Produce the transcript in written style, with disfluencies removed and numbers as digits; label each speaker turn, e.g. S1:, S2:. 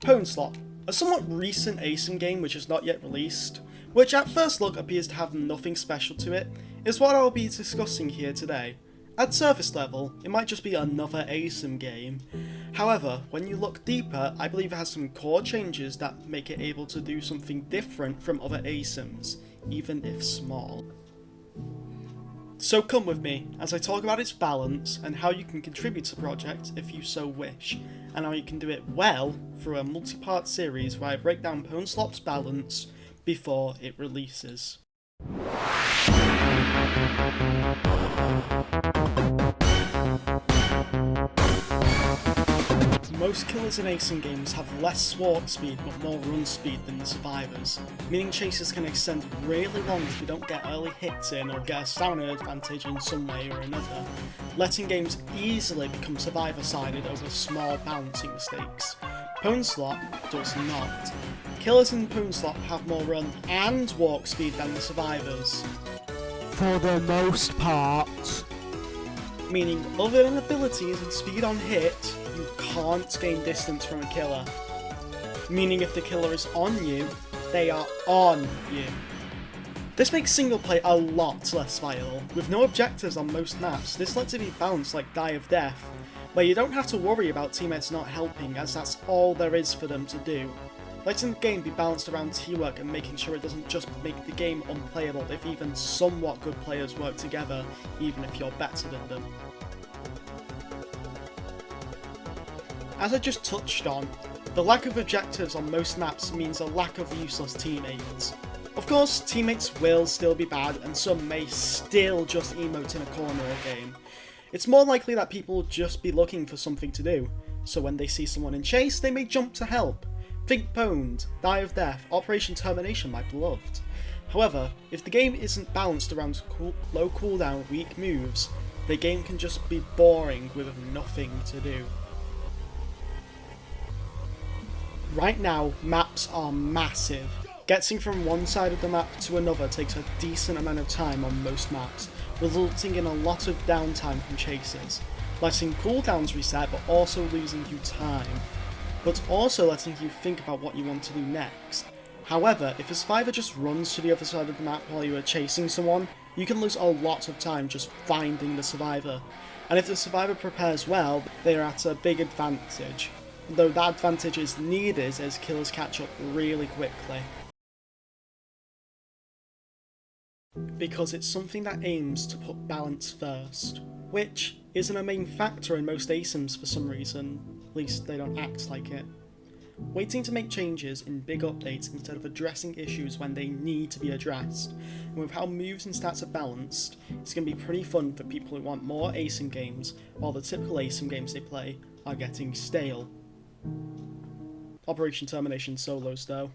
S1: PWNSLOP, a somewhat recent asym game which is not yet released, which at first look appears to have nothing special to it, is what I will be discussing here today. At surface level, it might just be another asym game. However, when you look deeper, I believe it has some core changes that make it able to do something different from other asyms, even if small. So come with me as I talk about its balance and how you can contribute to the project if you so wish, and how you can do it well through a multi-part series where I break down PWNSLOP's balance before it releases. Most killers in asym games have less walk speed but more run speed than the survivors, meaning chases can extend really long if you don't get early hits in or get a stamina advantage in some way or another, letting games easily become survivor-sided over small balancing mistakes. PWNSLOP does not. Killers in PWNSLOP have more run and walk speed than the survivors.
S2: For the most part.
S1: Meaning, other than abilities and speed on hit, you can't gain distance from a killer. Meaning if the killer is on you, they are on you. This makes single play a lot less vital. With no objectives on most maps, this lets it be balanced like Die of Death, where you don't have to worry about teammates not helping as that's all there is for them to do. Letting the game be balanced around teamwork and making sure it doesn't just make the game unplayable if even somewhat good players work together, even if you're better than them. As I just touched on, the lack of objectives on most maps means a lack of useless teammates. Of course, teammates will still be bad and some may still just emote in a corner all game. It's more likely that people will just be looking for something to do, so when they see someone in chase, they may jump to help. Think pwned, Die of Death, Operation Termination, my beloved. However, if the game isn't balanced around low cooldown, weak moves, the game can just be boring with nothing to do. Right now, maps are massive. Getting from one side of the map to another takes a decent amount of time on most maps, resulting in a lot of downtime from chases, letting cooldowns reset but also losing you time, but also letting you think about what you want to do next. However, if a survivor just runs to the other side of the map while you are chasing someone, you can lose a lot of time just finding the survivor, and if the survivor prepares well, they are at a big advantage, though that advantage is needed as killers catch up really quickly. Because it's something that aims to put balance first, which isn't a main factor in most asyms for some reason, at least they don't act like it. Waiting to make changes in big updates instead of addressing issues when they need to be addressed, and with how moves and stats are balanced, it's going to be pretty fun for people who want more asym games, while the typical asym games they play are getting stale. Operation Termination solos though.